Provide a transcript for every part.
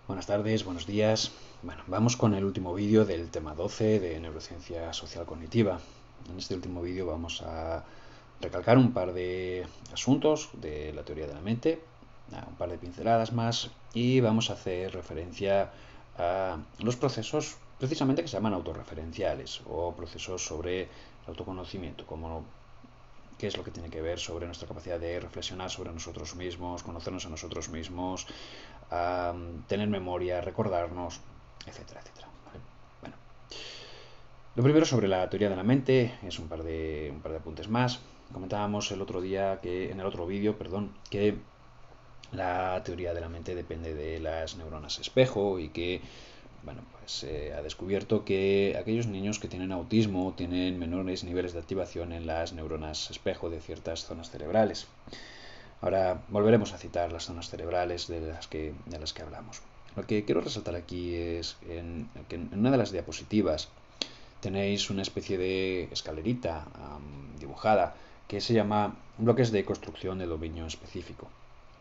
Buenas tardes, buenos días. Bueno, vamos con el último vídeo del tema 12 de neurociencia social cognitiva. En este último vídeo vamos a recalcar un par de asuntos de la teoría de la mente, un par de pinceladas más, y vamos a hacer referencia a los procesos precisamente que se llaman autorreferenciales o procesos sobre el autoconocimiento, como qué es lo que tiene que ver sobre nuestra capacidad de reflexionar sobre nosotros mismos, conocernos a nosotros mismos, tener memoria, recordarnos, etcétera, etcétera. ¿Vale? Bueno, lo primero sobre la teoría de la mente es un par de apuntes más. Comentábamos el otro día que, en el otro vídeo, perdón, que la teoría de la mente depende de las neuronas espejo y que bueno, pues se ha descubierto que aquellos niños que tienen autismo tienen menores niveles de activación en las neuronas espejo de ciertas zonas cerebrales. Ahora volveremos a citar las zonas cerebrales de las que hablamos. Lo que quiero resaltar aquí es que en una de las diapositivas tenéis una especie de escalerita dibujada que se llama bloques de construcción de dominio específico.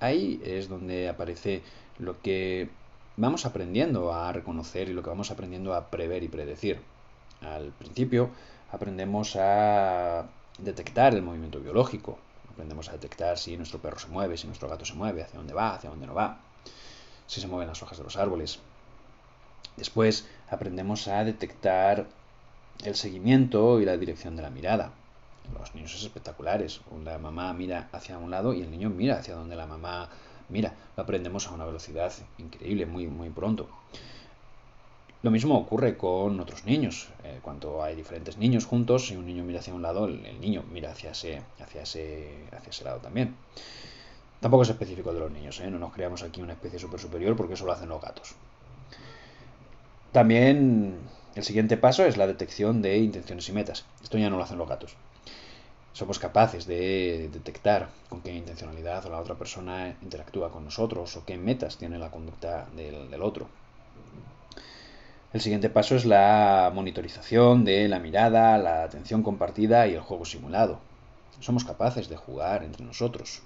Ahí es donde aparece lo que vamos aprendiendo a reconocer y lo que vamos aprendiendo a prever y predecir. Al principio aprendemos a detectar el movimiento biológico, aprendemos a detectar si nuestro perro se mueve, si nuestro gato se mueve, hacia dónde va, hacia dónde no va, si se mueven las hojas de los árboles. Después aprendemos a detectar el seguimiento y la dirección de la mirada. Los niños es espectaculares. La mamá mira hacia un lado y el niño mira hacia donde la mamá mira. Lo aprendemos a una velocidad increíble, muy, muy pronto. Lo mismo ocurre con otros niños. Cuando hay diferentes niños juntos, si un niño mira hacia un lado, el niño mira hacia ese lado también. Tampoco es específico de los niños, ¿eh? No nos creamos aquí una especie super superior porque eso lo hacen los gatos. También el siguiente paso es la detección de intenciones y metas. Esto ya no lo hacen los gatos. Somos capaces de detectar con qué intencionalidad la otra persona interactúa con nosotros o qué metas tiene la conducta del otro. El siguiente paso es la monitorización de la mirada, la atención compartida y el juego simulado. Somos capaces de jugar entre nosotros.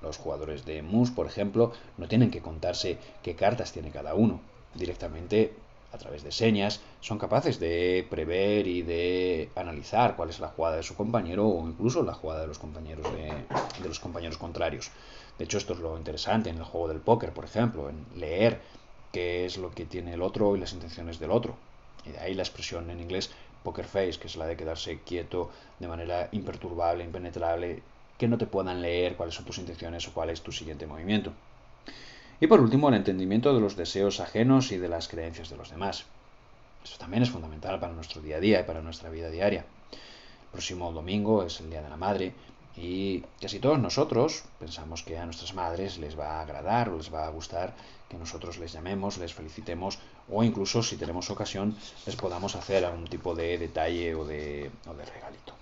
Los jugadores de mus, por ejemplo, no tienen que contarse qué cartas tiene cada uno. Directamente, a través de señas, son capaces de prever y de analizar cuál es la jugada de su compañero o incluso la jugada de los compañeros contrarios. De hecho, esto es lo interesante en el juego del póker, por ejemplo, en leer qué es lo que tiene el otro y las intenciones del otro. Y de ahí la expresión en inglés poker face, que es la de quedarse quieto de manera imperturbable, impenetrable, que no te puedan leer cuáles son tus intenciones o cuál es tu siguiente movimiento. Y por último, el entendimiento de los deseos ajenos y de las creencias de los demás. Esto también es fundamental para nuestro día a día y para nuestra vida diaria. El próximo domingo es el Día de la Madre y casi todos nosotros pensamos que a nuestras madres les va a agradar o les va a gustar que nosotros les llamemos, les felicitemos o incluso, si tenemos ocasión, les podamos hacer algún tipo de detalle o de regalito.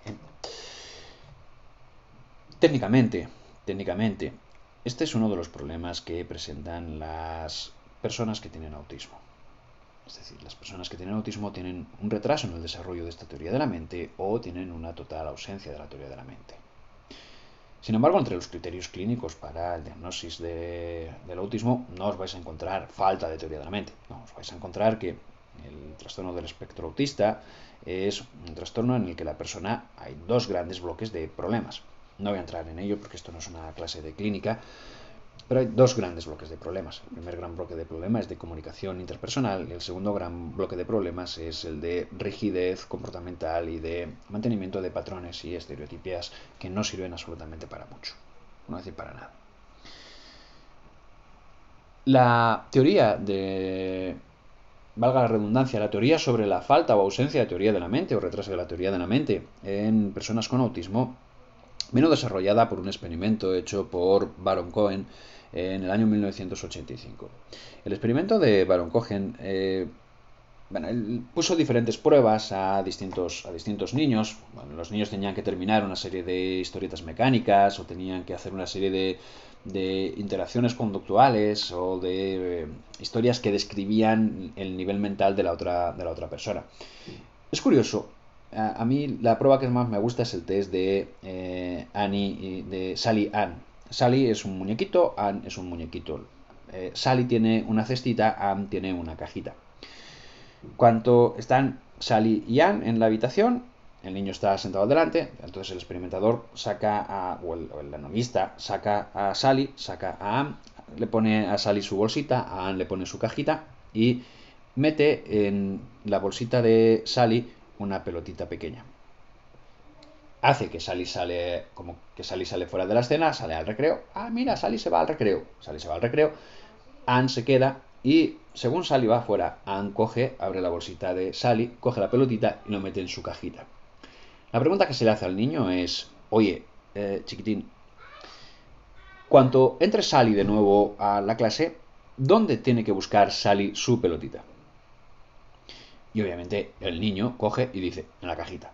Bien. Técnicamente, este es uno de los problemas que presentan las personas que tienen autismo. Es decir, las personas que tienen autismo tienen un retraso en el desarrollo de esta teoría de la mente o tienen una total ausencia de la teoría de la mente. Sin embargo, entre los criterios clínicos para el diagnóstico del autismo no os vais a encontrar falta de teoría de la mente. No, os vais a encontrar que el trastorno del espectro autista es un trastorno en el que la persona hay dos grandes bloques de problemas. No voy a entrar en ello porque esto no es una clase de clínica, pero hay dos grandes bloques de problemas. El primer gran bloque de problemas es de comunicación interpersonal y el segundo gran bloque de problemas es el de rigidez comportamental y de mantenimiento de patrones y estereotipias que no sirven absolutamente para mucho, no decir para nada. La teoría de, valga la redundancia, la teoría sobre la falta o ausencia de teoría de la mente o retraso de la teoría de la mente en personas con autismo vino desarrollada por un experimento hecho por Baron Cohen en el año 1985. El experimento de Baron Cohen él puso diferentes pruebas a distintos niños. Bueno, los niños tenían que terminar una serie de historietas mecánicas o tenían que hacer una serie de interacciones conductuales o de historias que describían el nivel mental de la otra persona. Es curioso, a mí la prueba que más me gusta es el test de Annie y de Sally Ann. Sally es un muñequito, Ann es un muñequito. Sally tiene una cestita, Anne tiene una cajita. Cuando están Sally y Anne en la habitación, el niño está sentado delante, entonces el experimentador o el analista saca a Sally, saca a Anne, le pone a Sally su bolsita, a Anne le pone su cajita y mete en la bolsita de Sally una pelotita pequeña. Hace que Sally sale fuera de la escena, sale al recreo. Ah, mira, Sally se va al recreo. Sally se va al recreo. Anne se queda y según Sally va afuera, Anne abre la bolsita de Sally, coge la pelotita y lo mete en su cajita. La pregunta que se le hace al niño es, oye, chiquitín, cuando entre Sally de nuevo a la clase, ¿dónde tiene que buscar Sally su pelotita? Y obviamente el niño coge y dice, en la cajita.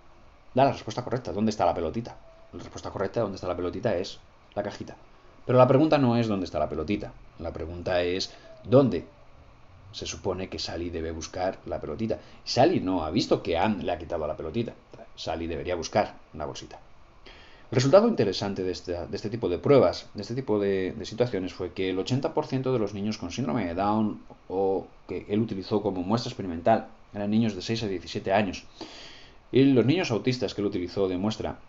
Da la respuesta correcta, ¿dónde está la pelotita? La respuesta correcta, ¿dónde está la pelotita? Es la cajita. Pero la pregunta no es dónde está la pelotita. La pregunta es, ¿dónde se supone que Sally debe buscar la pelotita? Sally no ha visto que Anne le ha quitado la pelotita. Sally debería buscar una bolsita. El resultado interesante de este tipo de pruebas, de este tipo de situaciones, fue que el 80% de los niños con síndrome de Down, o que él utilizó como muestra experimental, eran niños de 6 a 17 años. Y los niños autistas que él utilizó de muestra,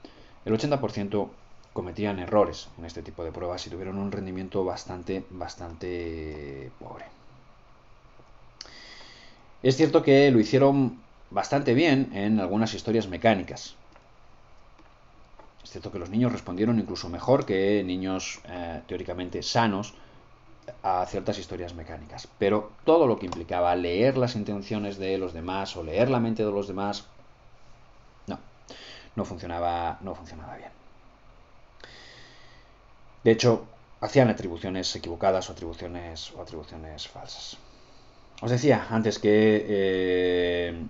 el 80% cometían errores en este tipo de pruebas y tuvieron un rendimiento bastante pobre. Es cierto que lo hicieron bastante bien en algunas historias mecánicas. Es cierto que los niños respondieron incluso mejor que niños teóricamente sanos a ciertas historias mecánicas. Pero todo lo que implicaba leer las intenciones de los demás o leer la mente de los demás, no funcionaba bien. De hecho, hacían atribuciones equivocadas o atribuciones falsas. Os decía antes que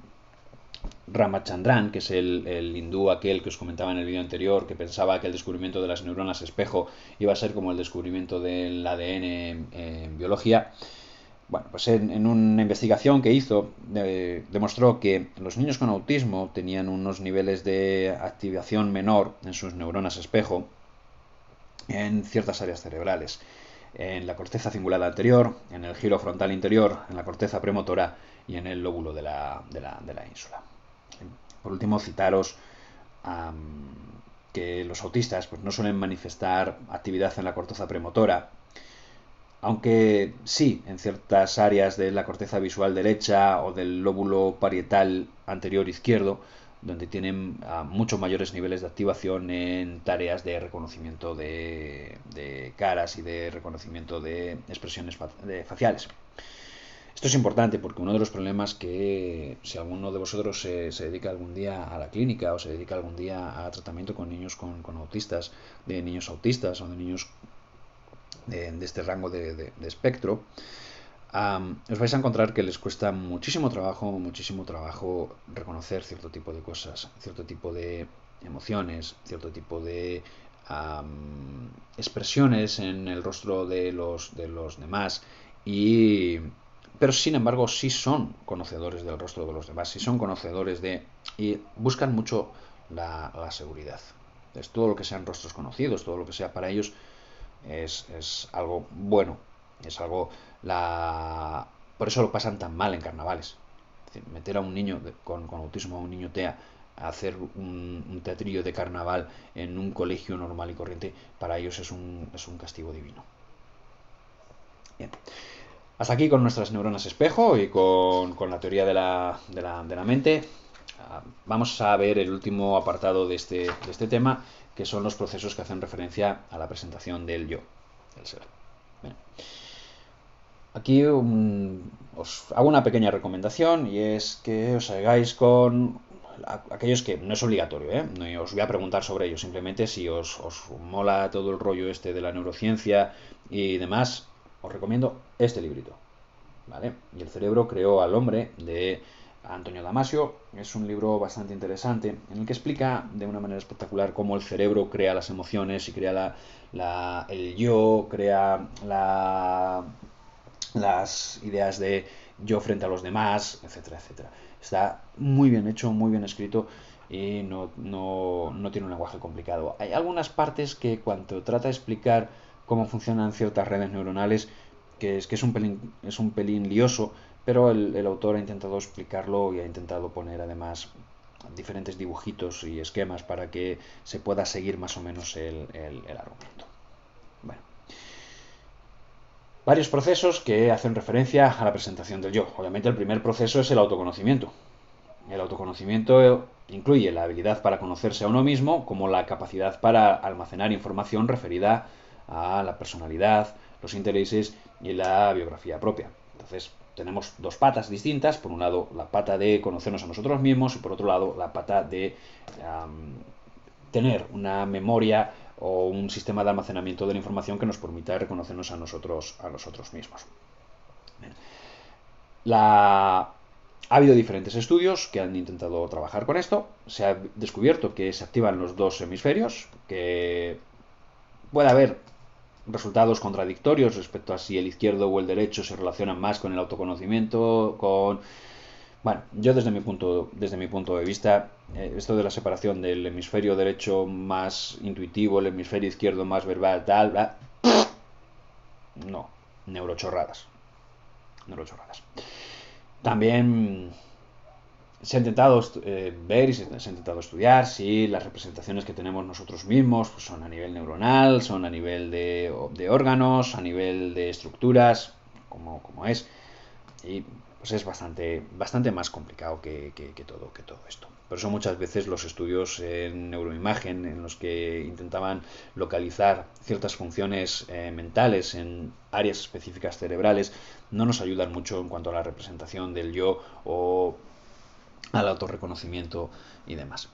Ramachandran, que es el hindú aquel que os comentaba en el vídeo anterior, que pensaba que el descubrimiento de las neuronas espejo iba a ser como el descubrimiento del ADN en biología. Bueno, pues en una investigación que hizo demostró que los niños con autismo tenían unos niveles de activación menor en sus neuronas espejo en ciertas áreas cerebrales, en la corteza cingulada anterior, en el giro frontal interior, en la corteza premotora y en el lóbulo de la ínsula. Por último, citaros que los autistas pues, no suelen manifestar actividad en la corteza premotora, aunque sí en ciertas áreas de la corteza visual derecha o del lóbulo parietal anterior izquierdo, donde tienen muchos mayores niveles de activación en tareas de reconocimiento de caras y de reconocimiento de expresiones faciales. Esto es importante porque uno de los problemas que si alguno de vosotros se dedica algún día a la clínica o se dedica algún día a tratamiento con niños con autistas, de niños autistas o de niños de este rango de espectro, os vais a encontrar que les cuesta muchísimo trabajo reconocer cierto tipo de cosas, cierto tipo de emociones, cierto tipo de expresiones en el rostro de los demás, pero sin embargo sí son conocedores del rostro de los demás, sí son conocedores y buscan mucho la seguridad. Es todo lo que sean rostros conocidos, todo lo que sea para ellos es algo bueno, es algo por eso lo pasan tan mal en carnavales. Es decir, meter a un niño con autismo, a un niño TEA, a hacer un teatrillo de carnaval en un colegio normal y corriente, para ellos es un castigo divino. Bien. Hasta aquí con nuestras neuronas espejo y con la teoría de la mente. Vamos a ver el último apartado de este tema, que son los procesos que hacen referencia a la presentación del yo, del ser. Bien. Aquí os hago una pequeña recomendación y es que os hagáis con aquellos que no es obligatorio, no os voy a preguntar sobre ello, simplemente si os mola todo el rollo este de la neurociencia y demás, os recomiendo este librito, ¿vale? Y el cerebro creó al hombre, de Antonio Damasio. Es un libro bastante interesante en el que explica de una manera espectacular cómo el cerebro crea las emociones y crea el yo, crea las ideas de yo frente a los demás, etcétera, etcétera. Está muy bien hecho, muy bien escrito y no tiene un lenguaje complicado. Hay algunas partes que cuando trata de explicar cómo funcionan ciertas redes neuronales que es un pelín lioso, pero el autor ha intentado explicarlo y ha intentado poner además diferentes dibujitos y esquemas para que se pueda seguir más o menos el argumento. Bueno. Varios procesos que hacen referencia a la presentación del yo. Obviamente el primer proceso es el autoconocimiento. El autoconocimiento incluye la habilidad para conocerse a uno mismo, como la capacidad para almacenar información referida a la personalidad, los intereses y la biografía propia. Entonces, tenemos dos patas distintas. Por un lado, la pata de conocernos a nosotros mismos y por otro lado, la pata de tener una memoria o un sistema de almacenamiento de la información que nos permita reconocernos a nosotros mismos. Ha habido diferentes estudios que han intentado trabajar con esto. Se ha descubierto que se activan los dos hemisferios, que puede haber resultados contradictorios respecto a si el izquierdo o el derecho se relacionan más con el autoconocimiento, Bueno, yo desde mi punto de vista, esto de la separación del hemisferio derecho más intuitivo, el hemisferio izquierdo más verbal, tal, no, neurochorradas. También se ha intentado ver y se ha intentado estudiar si las representaciones que tenemos nosotros mismos pues son a nivel neuronal, son a nivel de órganos, a nivel de estructuras, como es. Y pues es bastante más complicado que todo esto. Por eso muchas veces los estudios en neuroimagen, en los que intentaban localizar ciertas funciones mentales en áreas específicas cerebrales, no nos ayudan mucho en cuanto a la representación del yo o al autorreconocimiento y demás.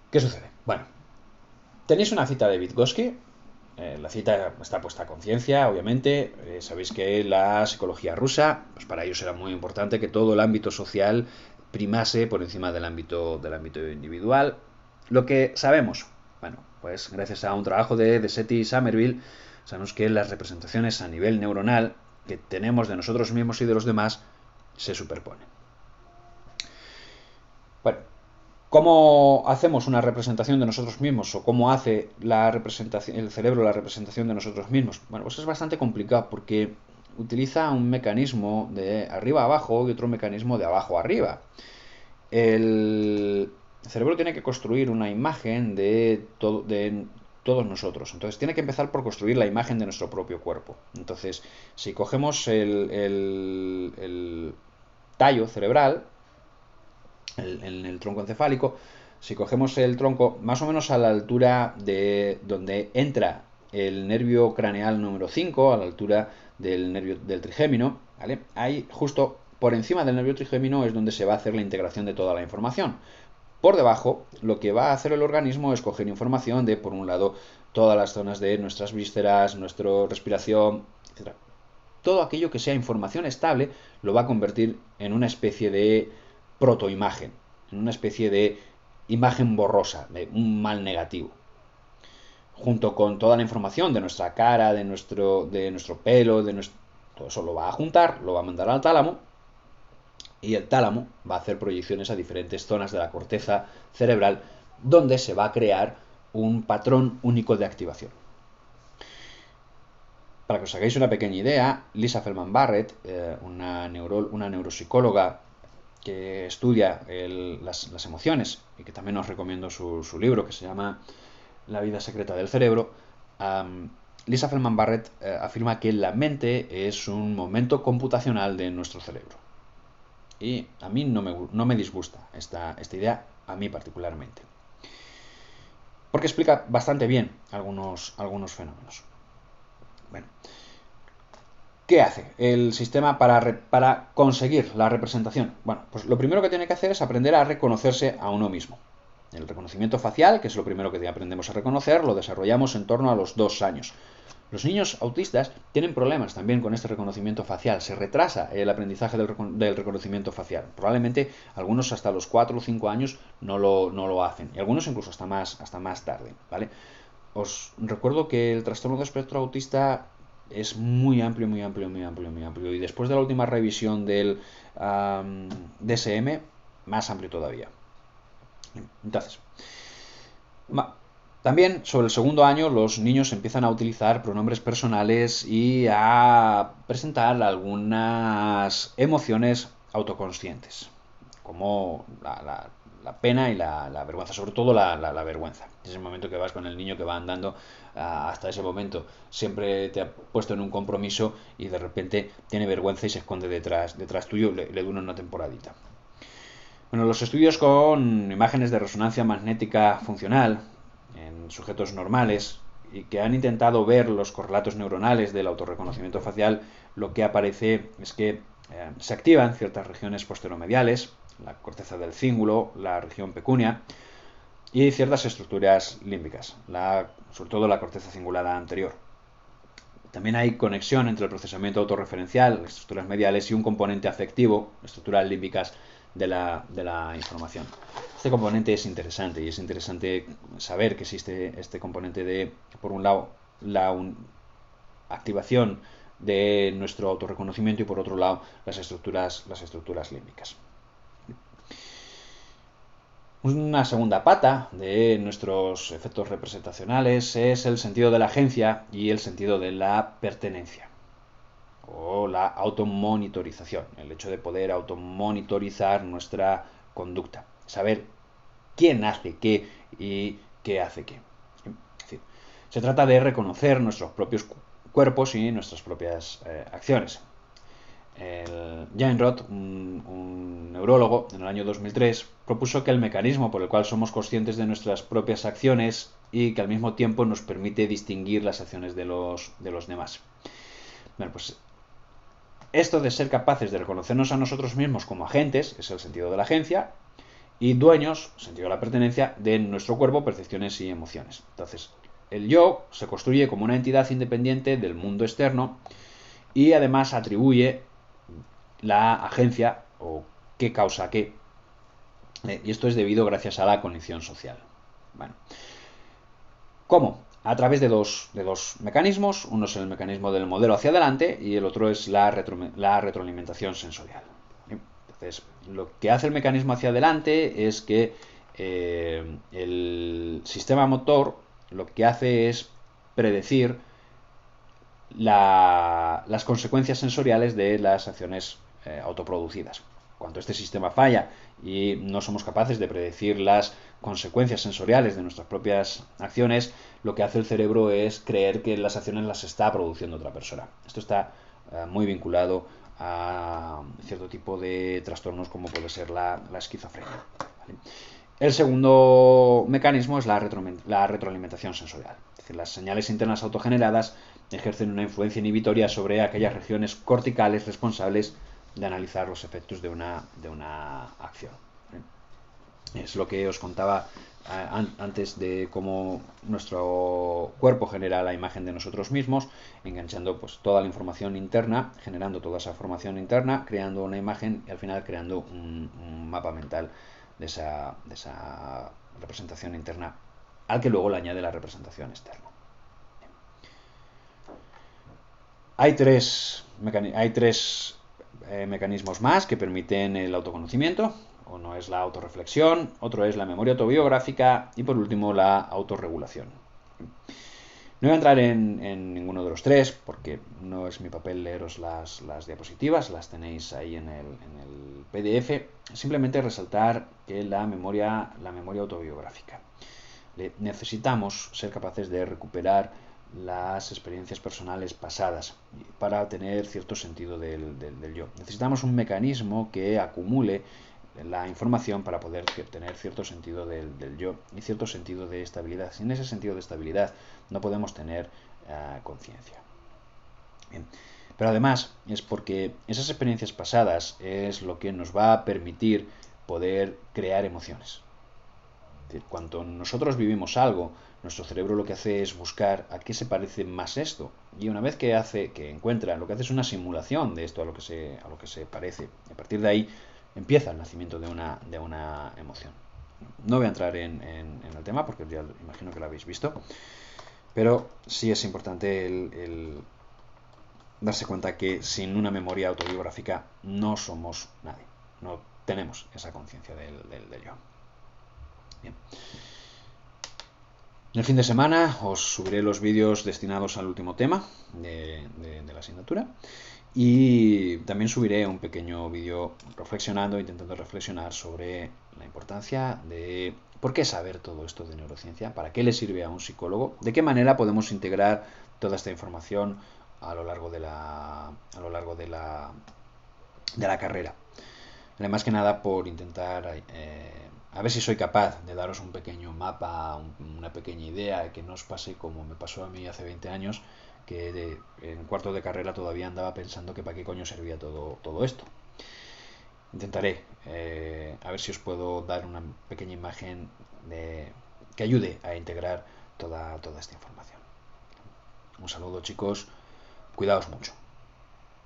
¿Qué sucede? Bueno, tenéis una cita de Vygotsky. La cita está puesta a conciencia, obviamente. Sabéis que la psicología rusa, pues para ellos era muy importante que todo el ámbito social primase por encima del ámbito individual. Lo que sabemos, bueno, pues gracias a un trabajo de Seti y Somerville, sabemos que las representaciones a nivel neuronal que tenemos de nosotros mismos y de los demás se superponen. Bueno, ¿cómo hacemos una representación de nosotros mismos? ¿O cómo hace el cerebro la representación de nosotros mismos? Bueno, pues es bastante complicado porque utiliza un mecanismo de arriba a abajo y otro mecanismo de abajo a arriba. El cerebro tiene que construir una imagen de todos nosotros. Entonces tiene que empezar por construir la imagen de nuestro propio cuerpo. Entonces, si cogemos el tallo cerebral, en el tronco encefálico, si cogemos el tronco más o menos a la altura de donde entra el nervio craneal número 5, a la altura del nervio del trigémino, ¿vale? Ahí justo por encima del nervio trigémino es donde se va a hacer la integración de toda la información. Por debajo, lo que va a hacer el organismo es coger información de, por un lado, todas las zonas de nuestras vísceras, nuestra respiración, etc. Todo aquello que sea información estable lo va a convertir en una especie de protoimagen, en una especie de imagen borrosa, de un mal negativo. Junto con toda la información de nuestra cara, de nuestro pelo, todo eso lo va a juntar, lo va a mandar al tálamo, y el tálamo va a hacer proyecciones a diferentes zonas de la corteza cerebral, donde se va a crear un patrón único de activación. Para que os hagáis una pequeña idea, Lisa Feldman Barrett, una neuropsicóloga que estudia las emociones y que también os recomiendo su libro que se llama La vida secreta del cerebro, Lisa Feldman Barrett afirma que la mente es un momento computacional de nuestro cerebro. Y a mí no me disgusta esta idea, a mí particularmente. Porque explica bastante bien algunos fenómenos. Bueno, ¿qué hace el sistema para conseguir la representación? Bueno, pues lo primero que tiene que hacer es aprender a reconocerse a uno mismo. El reconocimiento facial, que es lo primero que aprendemos a reconocer, lo desarrollamos en torno a los 2 años. Los niños autistas tienen problemas también con este reconocimiento facial. Se retrasa el aprendizaje del reconocimiento facial. Probablemente algunos hasta los 4 o 5 años no lo hacen. Y algunos incluso hasta más tarde, ¿vale? Os recuerdo que el trastorno de espectro autista es muy amplio. Y después de la última revisión del DSM, más amplio todavía. Entonces, También sobre el segundo año los niños empiezan a utilizar pronombres personales y a presentar algunas emociones autoconscientes, como la pena y la vergüenza, sobre todo la vergüenza. Es el momento que vas con el niño que va andando, hasta ese momento siempre te ha puesto en un compromiso y de repente tiene vergüenza y se esconde detrás tuyo, le dura una temporadita. Bueno, los estudios con imágenes de resonancia magnética funcional en sujetos normales y que han intentado ver los correlatos neuronales del autorreconocimiento facial, lo que aparece es que se activan ciertas regiones posteromediales, la corteza del cíngulo, la región pecunia y ciertas estructuras límbicas, sobre todo la corteza cingulada anterior. También hay conexión entre el procesamiento autorreferencial, las estructuras mediales y un componente afectivo, estructuras límbicas de la información. Este componente es interesante y es interesante saber que existe este componente de, por un lado, la activación de nuestro autorreconocimiento y por otro lado las estructuras límbicas. Una segunda pata de nuestros efectos representacionales es el sentido de la agencia y el sentido de la pertenencia, o la automonitorización, el hecho de poder automonitorizar nuestra conducta, saber quién hace qué y qué hace qué. Es decir, se trata de reconocer nuestros propios cuerpos y nuestras propias acciones. Jane un neurólogo, en el año 2003, propuso que el mecanismo por el cual somos conscientes de nuestras propias acciones y que al mismo tiempo nos permite distinguir las acciones de los demás. Bueno, pues esto de ser capaces de reconocernos a nosotros mismos como agentes, es el sentido de la agencia, y dueños, sentido de la pertenencia, de nuestro cuerpo, percepciones y emociones. Entonces, el yo se construye como una entidad independiente del mundo externo y además atribuye la agencia o qué causa qué. Y esto es debido gracias a la cognición social. Bueno, ¿cómo? A través de dos mecanismos. Uno es el mecanismo del modelo hacia adelante y el otro es la retroalimentación sensorial. Entonces, lo que hace el mecanismo hacia adelante es que el sistema motor lo que hace es predecir las consecuencias sensoriales de las acciones autoproducidas. Cuando este sistema falla y no somos capaces de predecir las consecuencias sensoriales de nuestras propias acciones, lo que hace el cerebro es creer que las acciones las está produciendo otra persona. Esto está muy vinculado a cierto tipo de trastornos como puede ser la esquizofrenia. ¿Vale? El segundo mecanismo es la retroalimentación sensorial. Es decir, las señales internas autogeneradas ejercen una influencia inhibitoria sobre aquellas regiones corticales responsables de analizar los efectos de una acción. Es lo que os contaba antes de cómo nuestro cuerpo genera la imagen de nosotros mismos, enganchando pues toda la información interna, generando toda esa información interna, creando una imagen y al final creando un mapa mental de esa representación interna, al que luego le añade la representación externa. Hay tres mecanismos más que permiten el autoconocimiento. Uno es la autorreflexión, otro es la memoria autobiográfica y por último la autorregulación. No voy a entrar en ninguno de los tres porque no es mi papel leeros las diapositivas, las tenéis ahí en el PDF. Simplemente resaltar que la memoria autobiográfica. Necesitamos ser capaces de recuperar las experiencias personales pasadas para tener cierto sentido del yo. Necesitamos un mecanismo que acumule la información para poder tener cierto sentido del yo y cierto sentido de estabilidad. Sin ese sentido de estabilidad no podemos tener conciencia. Pero además es porque esas experiencias pasadas es lo que nos va a permitir poder crear emociones. Es decir, cuando nosotros vivimos algo, nuestro cerebro lo que hace es buscar a qué se parece más esto. Y una vez que encuentra, lo que hace es una simulación de esto a lo que se parece. Y a partir de ahí empieza el nacimiento de una emoción. No voy a entrar en el tema porque ya imagino que lo habéis visto. Pero sí es importante el darse cuenta que sin una memoria autobiográfica no somos nadie. No tenemos esa conciencia del yo. Bien. En el fin de semana os subiré los vídeos destinados al último tema de la asignatura y también subiré un pequeño vídeo intentando reflexionar sobre la importancia de por qué saber todo esto de neurociencia, para qué le sirve a un psicólogo, de qué manera podemos integrar toda esta información a lo largo de la carrera. Más que nada por intentar a ver si soy capaz de daros un pequeño mapa, una pequeña idea, que no os pase como me pasó a mí hace 20 años, que en cuarto de carrera todavía andaba pensando que para qué coño servía todo esto. Intentaré a ver si os puedo dar una pequeña imagen que ayude a integrar toda esta información. Un saludo, chicos, cuidaos mucho.